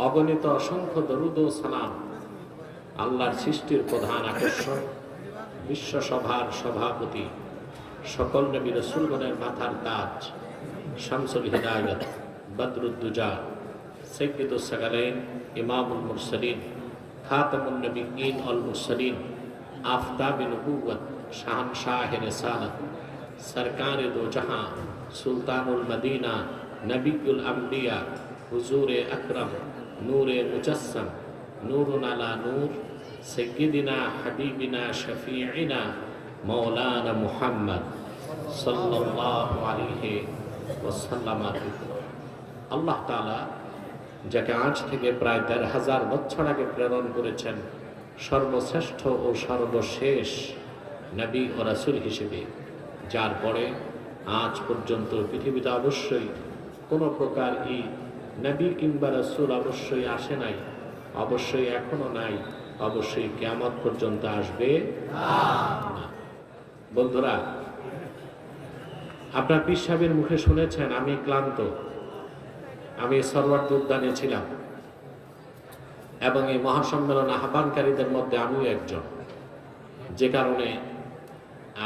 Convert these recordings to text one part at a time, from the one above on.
অগণিত অসংখ্য দরুদ ও সালাম আল্লাহর সৃষ্টির প্রধান আকর্ষণ, বিশ্বসভার সভাপতি, সকল নবী রাসূলগণের মাথার তাজ, শামসুল হিদায়াত, বদরুদ্দুজা, সাইয়্যিদুস সাগালাইন, ইমামুল মুরসালিন, খাতামুন নবিয়্যিন ওয়াল মুরসালিন, আফতাবে নবুওয়াত, শাহনশাহে রিসালাত, সরকারে দো জাহাঁ, সুলতানুল মদিনা, নবিয়ুল আম্বিয়া, হুজুরে আকরাম, নূরে মুজাসসাম, নূরুন আলা নূর, সাইয়্যিদিনা হাবিবিনা শফিঈনা মাওলানা মুহাম্মদ সাল্লাল্লাহু আলাইহি ওয়াসাল্লাম। আল্লাহ তাআলা যাকে আজ থেকে প্রায় ১৫০০ বছর আগে প্রেরণ করেছেন সর্বশ্রেষ্ঠ ও সর্বশেষ নবী ও রাসূল হিসেবে, যার পরে আজ পর্যন্ত পৃথিবীতে অবশ্যই কোনো প্রকার এই নবী কিংবা রাসূল অবশ্যই আসে নাই, অবশ্যই এখনো নাই, অবশ্যই কিয়ামত পর্যন্ত আসবে না। বন্ধুরা, আপনার পীর সাহেবের মুখে শুনেছেন আমি ক্লান্ত, আমি সরওয়ার্দী উদ্যানে ছিলাম এবং এই মহাসম্মেলন আহ্বানকারীদের মধ্যে আমিও একজন, যে কারণে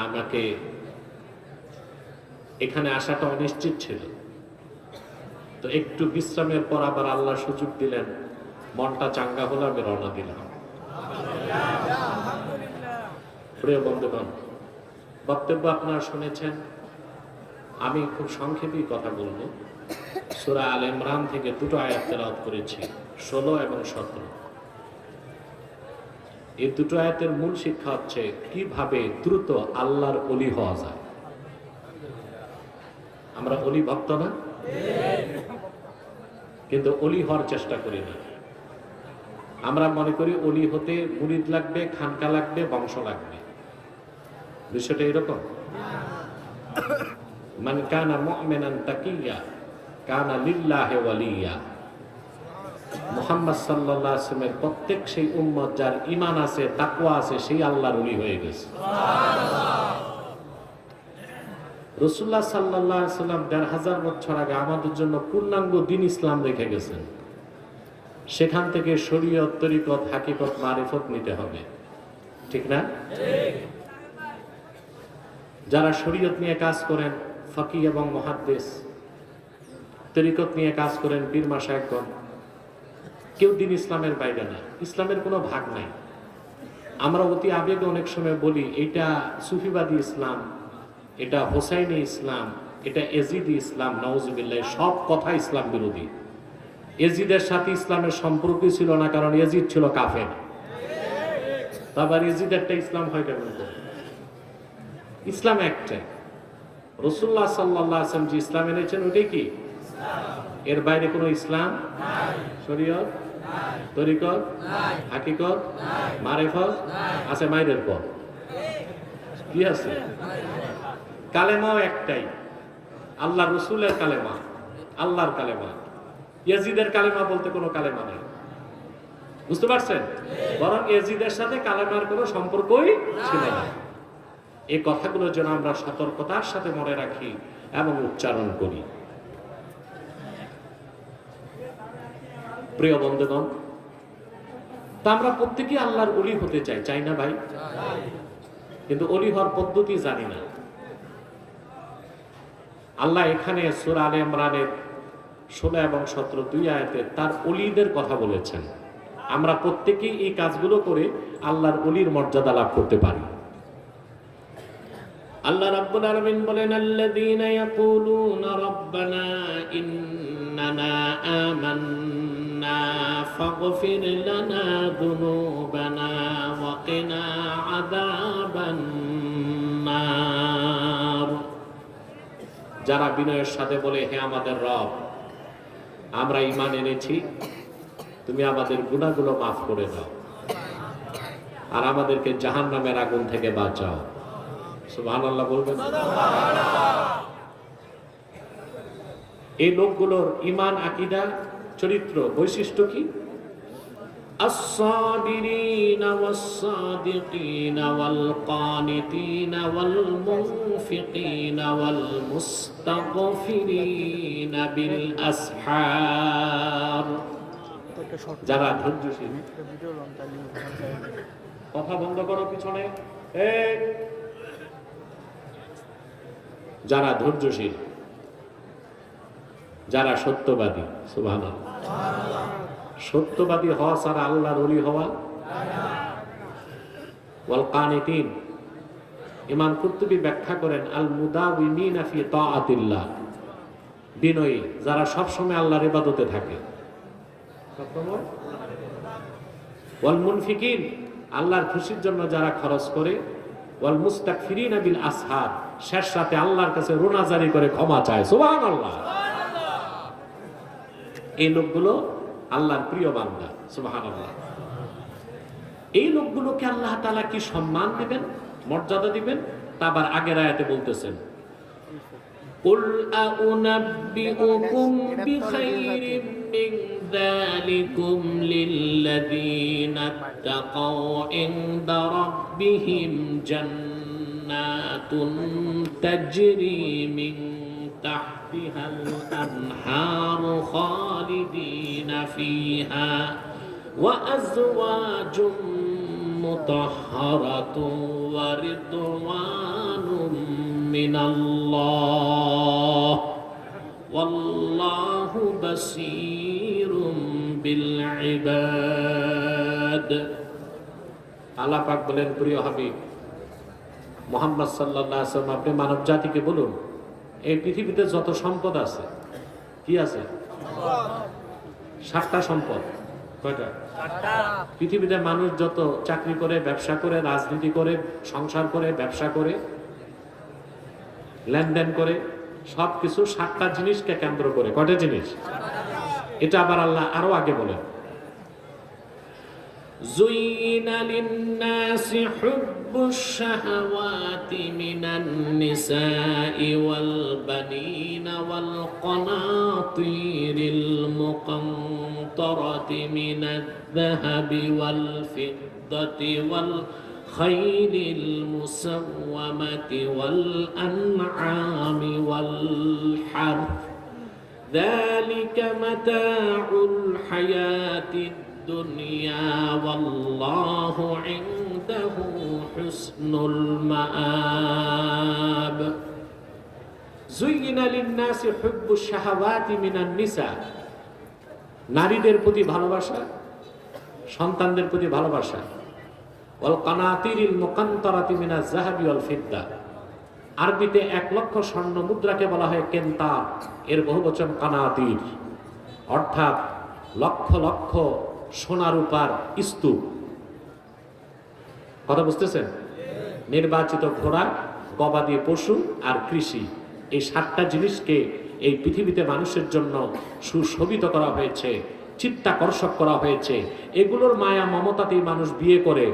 আমাকে এখানে আসাটা অনিশ্চিত ছিল। তো একটু বিশ্রামের পর আবার আল্লাহ সুযোগ দিলেন, মনটা চাঙ্গা হলো, আমি রওনা দিলাম। প্রিয় বন্ধুগণ, বক্তব্য আপনারা শুনেছেন, আমি খুব সংক্ষেপেই কথা বলবো। সূরা আল ইমরান থেকে দুটো আয়াত তেলাওয়াত করেছি, 16 এবং 17। এই দুটো আয়াতের মূল শিক্ষা হচ্ছে কিভাবে দ্রুত আল্লাহর ওলি হওয়া যায়। আমরা ওলি ভক্ত না, কিন্তু ওলি হওয়ার চেষ্টা করি না। আমরা মনে করি ওলি হতে মুরিদ লাগবে, খানকা লাগবে, বংশ লাগবে। বিষয়টা এরকম। মান কানা মুমিনান তাকিয়া কানা লিল্লাহি ওয়ালিয়া। মুহাম্মদ সাল্লাল্লাহু আলাইহি ওয়াসাল্লামের প্রত্যেক সেই উম্মত যার ঈমান আছে, তাকওয়া আছে, সেই আল্লাহর ওলি হয়ে গেছে। রাসূলুল্লাহ সাল্লাল্লাহু আলাইহি ওয়াসাল্লাম ১৫০০ বছর আগে আমাদের জন্য পূর্ণাঙ্গ দ্বীন ইসলাম রেখে গেছেন। সেখান থেকে শরীয়ত, তরিকত, হাকিকত, মারিফত নিতে হবে, ঠিক না? যারা শরীয়ত নিয়ে কাজ করেন ফকি এবং মুহাদ্দিস, তরিকত নিয়ে কাজ করেন পীর মাশায়েখগণ, কেউ দ্বীন ইসলামের বাইরে না। ইসলামের কোনো ভাগ নাই। আমরা অতি আবেগে অনেক সময় বলি এটা সুফিবাদী ইসলাম, এটা হোসাইনি ইসলাম, এটা এজিদি ইসলাম। নাউজুবিল্লাহ, সব কথা ইসলাম বিরোধী। এজিদের সাথে ইসলামের সম্পর্কই ছিল না, কারণ এজিদ ছিল কাফের। আবার এজিদ একটা ইসলাম হয় কেমন করে? ইসলাম একটাই। রাসূলুল্লাহ সাল্লাল্লাহু আলাইহি ওয়াসাল্লাম যে ইসলাম এনেছেন ওটাই কি? এর বাইরে কোনো ইসলাম, শরীয়ত, তরিকত, হাকিকত, মারিফত আছে মাইরের পর কি আছে? কালেমাও একটাই, আল্লাহ রসুলের কালেমা, আল্লাহর কালেমা। ইয়াজিদের কালেমা বলতে কোনো কালেমা নেই, বুঝতে পারছেন? বরং ইয়াজিদের সাথে কালেমার কোনো সম্পর্কই ছিল না। এই কথাগুলো যেন আমরা সতর্কতার সাথে মনে রাখি এবং উচ্চারণ করি। প্রিয় বন্ধুগণ, তা আমরা প্রত্যেকেই আল্লাহর ওলি হতে চাই, চাই না ভাই? কিন্তু ওলি হওয়ার পদ্ধতি জানি না। আল্লাহ এখানে সূরা আলে ইমরানের 16 এবং 17 দুই আয়াতে তার ওলিদের কথা বলেছেন। আমরা প্রত্যেকেই এই কাজগুলো করে আল্লাহর ওলির মর্যাদা লাভ করতে পারি। আল্লাহ রাব্বুল আলামিন বলেন, আল্লাযীনা ইয়াকুলুনা রাব্বানা ইন্নানা আমান্না ফাগফির লানা যুনুবানা ওয়া কিনা আযাবান নার। যারা বিনয়ের সাথে বলে, হে আমাদের রব, আমরা ঈমান এনেছি, তুমি আমাদের গুনাহগুলো মাফ করে দাও আর আমাদেরকে জাহান্নামের আগুন থেকে বাঁচাও। সুবহানাল্লাহ বলবেন। এই লোকগুলোর ঈমান, আকীদা, চরিত্র, বৈশিষ্ট্য কি? الصابرين والصادقين والقانتين والمنفقين والمستغفرين بالأسحار যারা ধৈর্যশীল, কথা বন্ধ করো পিছনে, যারা ধৈর্যশীল, যারা সত্যবাদী, সুবহানাল্লাহ, সত্যবাদী হওয়া ছাড়া আল্লাহর ওলি হওয়া, ওয়াল কানিতিন, ইমাম কুরতুবী ব্যাখ্যা করেন আল মুদাওয়িমিনা ফি তাআতিল্লাহ, বিনয়ী, যারা সব সময় আল্লাহর ইবাদতে থাকে, ওয়াল মুনফিকিন, আল্লাহর খুশির জন্য যারা খরচ করে, ওয়াল মুস্তাগফিরিনা বিল আসহার, শেষ রাতে আল্লাহর কাছে রোনাজারি করে ক্ষমা চায়, সুবহানাল্লাহ। এই লোকগুলো আল্লাহর প্রিয় বান্দা, সুবহানাল্লাহ। এই লোকগুলোকে আল্লাহ তাআলা কি সম্মান দিবেন, মর্যাদা দিবেন, তা আবার আগের আয়াতে বলতেছেন, কুল আউনাব্বিউকুম বিখাইরিম মিন যালিকুম লিল্লাযীনা তাকাউ ইনদা রাব্বিহিম জান্নাতুন তাজরি মিন তাহতিহাল আনহারু খালিদিনা ফিহা ওয়া আজওয়াজুম মুতাহহারাতুন ওয়া রিদওয়ানুম মিনাল্লাহ ওয়াল্লাহু বাসীরুম বিল ইবাদ। আল্লাহ পাক বলেন, প্রিয় হাবিব মুহাম্মদ সাল্লাল্লাহু আলাইহি ওয়াসাল্লাম, আপনি মানব জাতিকে বলুন, এই পৃথিবীতে যত সম্পদ আছে, কি আছে? 7টা সম্পদ। কয়টা? 7টা। পৃথিবীতে মানুষ যত চাকরি করে, ব্যবসা করে, রাজনীতি করে, সংসার করে, ব্যবসা করে, লেনদেন করে, সবকিছু 7টা জিনিসকে কেন্দ্র করে। কয়টা জিনিস? এটা আবার আল্লাহ আরো আগে বলেন, যুইনা লিন-নাসি হুব্বুশ শাহাওয়াতি মিনান নিসাই ওয়াল বানিনা ওয়াল কানাতিরিল মুকান্তারাতি মিনায-যাহাবি ওয়াল ফিদ্দাতি ওয়াল খাইলিল মুসাওওয়ামাতি ওয়াল আন'আমি ওয়াল হারথ যালিকা মাতাউল হায়াতিদ দুনিয়া ওয়াল্লাহু ইনদাহু হুসনুল মাআব। যুইনা লিন-নাসি হুব্বুশ শাহাওয়াতি মিনান নিসা, নারীদের প্রতি ভালোবাসা, সন্তানদের প্রতি ভালোবাসা, ওয়াল কানাতিরিল মুকান্তারাতি মিনায-যাহাবি ওয়াল ফিদ্দা, আরবিতে 1 লক্ষ স্বর্ণ মুদ্রাকে বলা হয় কেন্তার, এর বহুবচন কানাতির, অর্থাৎ লক্ষ লক্ষ সোনা রূপার স্তূপ। কথা বুঝতেছেন? নির্বাচিত ঘোড়া, গবাদি পশু আর কৃষি, এই 7টা জিনিসকে এই পৃথিবীতে মানুষের জন্য সুশোভিত করা হয়েছে, চিত্তাকর্ষক করা হয়েছে। এগুলোর মায়া মমতাতেই মানুষ বিয়ে করে,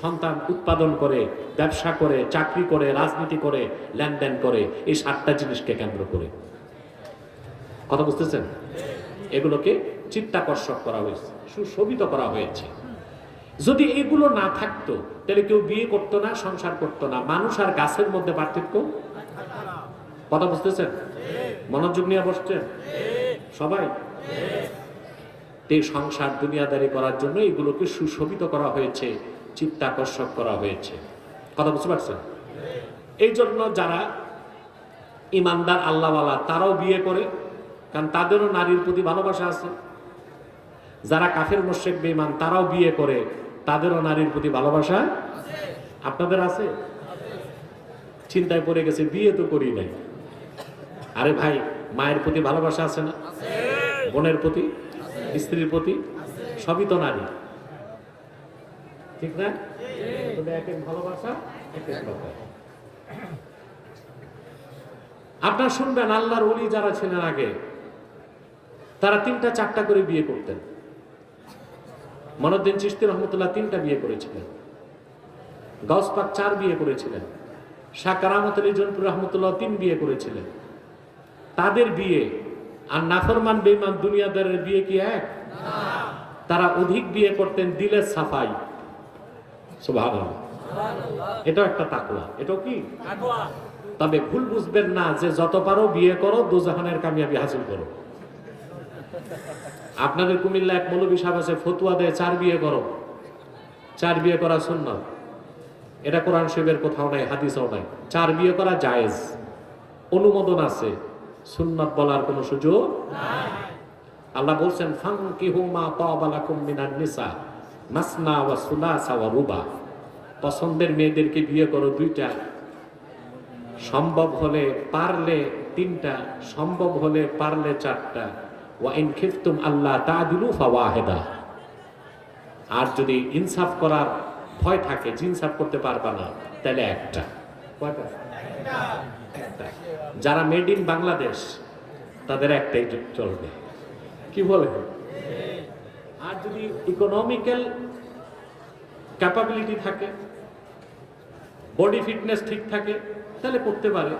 সন্তান উৎপাদন করে, ব্যবসা করে, চাকরি করে, রাজনীতি করে, লেনদেন করে, এই 7টা জিনিসকে কেন্দ্র করে। কথা বুঝতেছেন? এগুলোকে চিত্তাকর্ষক করা হয়েছে, সুশোভিত করা হয়েছে। যদি এগুলো না থাকতো তাহলে কেউ বিয়ে করতো না, সংসার করতো না। মানুষ আর গাছের মধ্যে পার্থক্য? কথা বুঝতেছেন? মনোযোগ নিয়ে বসছেন সবাই? এই সংসার দুনিয়াদারি করার জন্য এগুলোকে সুশোভিত করা হয়েছে, চিত্তাকর্ষক করা হয়েছে। কথা বুঝতে পারছেন? এই জন্য যারা ইমানদার আল্লাহওয়ালা তারাও বিয়ে করে, কারণ তাদেরও নারীর প্রতি ভালোবাসা আছে। যারা কাফের মুশরিক বেঈমান তারাও বিয়ে করে, তাদেরও নারীর প্রতি ভালোবাসা আপনাদের আছে? চিন্তায় পড়ে গেছে, বিয়ে তো করি নাই। আরে ভাই, মায়ের প্রতি ভালোবাসা আছে না? বোনের প্রতি, স্ত্রীর প্রতি, সবই তো নারী, ঠিক না? এক এক ভালোবাসা, এক এক কথা। আপনারা শুনবেন, আল্লাহর ওলি যারা ছিলেন আগে, তারা 3টা 4টা করে বিয়ে করতেন। মনুদ্দিন চিশতি রহমতুল্লাহ 3টা বিয়ে করেছিলেন, গাউস পাক 4 বিয়ে করেছিলেন, শাহ কারামত আলী জনপুর রহমতুল্লাহ 3 বিয়ে করেছিলেন। তাদের বিয়ে আর নাফরমান বেঈমান দুনিয়াদারের বিয়ে কি এক? তারা অধিক বিয়ে করতেন দিলের সাফাই। সুবহানাল্লাহ, এটাও একটা তাকওয়া। এটাও কি তাকওয়া? তবে ভুল বুঝবেন না যে যত পারো বিয়ে করো, দোজাহানের কামিয়াবি হাসিল করো। আপনাদের কুমিল্লা এক মৌলবী সাহেব আছে, ফতুয়া দেয় 4 বিয়ে করো, 4 বিয়ে করা সুন্নাত। এটা কোরআন শরীফের কোথাও নাই, হাদিসও নাই। 4 বিয়ে করা জায়েজ, অনুমোদন আছে, সুন্নাত বলার কোনো সুযোগ নাই। আল্লাহ বলছেন ফানকিহু মা তাবা লাকুম মিনান নিসা মাসনা ওয়া সুলাসা ওয়া রুবা। পছন্দের মেয়েদেরকে বিয়ে করো 2টা, সম্ভব হলে পারলে 3টা, সম্ভব হলে পারলে 4টা। ওয়া ইন খিফতুম আল্লাহ তা'দিলু ফাওয়াহিদা। আর যদি ইনসাফ করার ভয় থাকে, ইনসাফ করতে পারবা না, তাহলে একটা। কয়টা? একটা। যারা মেড ইন বাংলাদেশ তাদের একটাই চলবে, কি বলে? আর যদি ইকোনমিক্যাল ক্যাপাবিলিটি থাকে, বডি ফিটনেস ঠিক থাকে, তাহলে করতে পারে,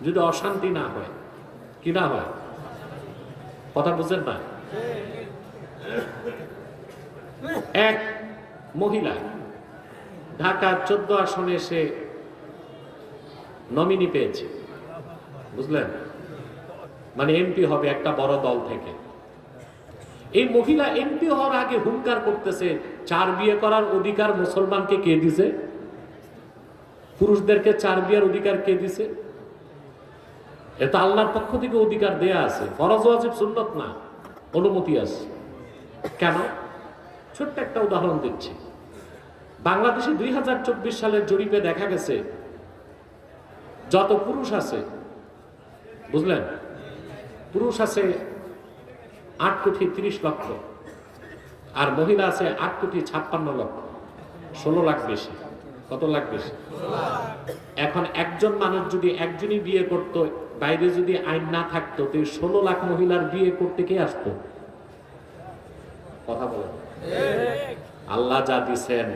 যদি অশান্তি না হয়। কি না হয়? কথা বুঝেন না? এক মহিলা ঢাকা 14 আসনে সে নমিনি পেয়েছে, বুঝলেন? মানে এমপি হবে একটা বড় দল থেকে। এই মহিলা এমপি হওয়ার আগে হুঙ্কার করতেছে 4 বিয়ে করার অধিকার মুসলমানকে কে দিছে? পুরুষদেরকে 4 বিয়ের অধিকার কে দিছে? এটা আল্লাহর পক্ষ থেকে অধিকার দেয়া আছে, ফরজ ওয়াজিব সুন্নাত না, অনুমতি আছে। কেন? ছোট্ট একটা উদাহরণ দিচ্ছি। বাংলাদেশে 2024 সালের জরিপে দেখা গেছে যত পুরুষ আছে, বুঝলেন, পুরুষ আছে 8,30,00,000, আর মহিলা আছে 8,56,00,000, 16 লাখ বেশি। কত লাখ বেশি? এখন একজন মানুষ যদি একজনই বিয়ে করত, বাইরে যদি আইন না থাকতো, তো 16 লাখ মহিলার বিয়ে করতে কে আসতো? কথা বলেন। আল্লাহ যা দিছেন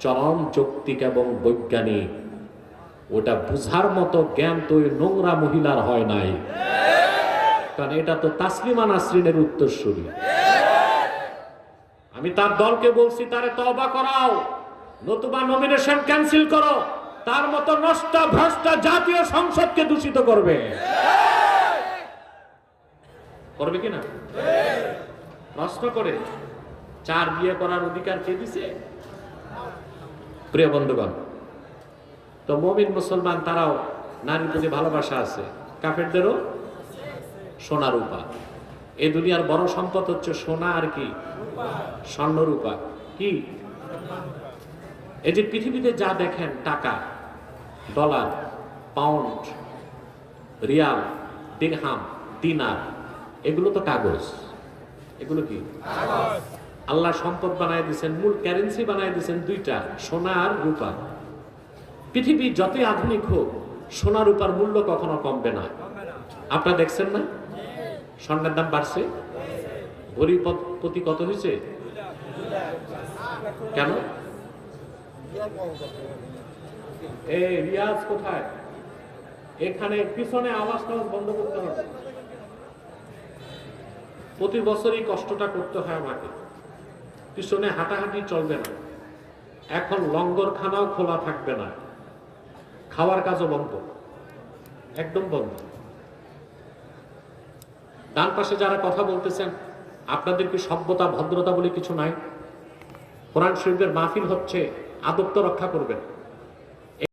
চরম যৌক্তিক এবং বৈজ্ঞানিক, ওটা বুঝার মতো জ্ঞান তো ওই নোংরা মহিলার হয় নাই, কারণ এটা তো তাসলিমা নাসরিনের উত্তরসূরি। আমি তার দলকে বলছি, তারে তওবা করাও, নতুবা নমিনেশন ক্যান্সেল করো। তার মতো নষ্ট ভ্রষ্ট জাতীয় সংসদকে দূষিত করবে, করবে কিনা? প্রশ্ন করে 4 বিয়ে করার অধিকার কে দিছে? প্রিয় বন্ধুগণ, তো মুমিন মুসলমান তারাও নারীর প্রতি ভালোবাসা আছে, কাফেরদেরও সোনা রূপা। এই দুনিয়ার বড় সম্পদ হচ্ছে সোনা আর কি? স্বর্ণ রূপা। কি এই যে পৃথিবীতে যা দেখেন, টাকা, ডলার, পাউন্ড, রিয়াল, দিরহাম, দিনার, এগুলো তো কাগজ। এগুলো কি? আল্লাহ সম্পদ বানায় দিয়েছেন, মূল কারেন্সি বানায় দিয়েছেন 2টা, সোনা আর রূপা। পৃথিবী যতই আধুনিক হোক, সোনা রূপার মূল্য কখনো কমবে না। আপনারা দেখছেন না স্বর্ণের দাম বাড়ছে? ভরি প্রতি কত হয়েছে? কেন? এই রিয়াজ কোথায়? এখানে পিছনে আওয়াজ টাওয়াজ বন্ধ করতে হবে। প্রতি বছরই কষ্টটা করতে হয় আমাকে, পিছনে হাঁটাহাঁটি চলবে না। এখন লঙ্গরখানাও খোলা থাকবে না, খাওয়ার কাজও বন্ধ, একদম বন্ধ। ডান পাশে যারা কথা বলতেছেন, আপনাদের কি সভ্যতা ভদ্রতা বলে কিছু নাই? কোরআন শরীফের মাহফিল হচ্ছে, আদব তো রক্ষা করবেন।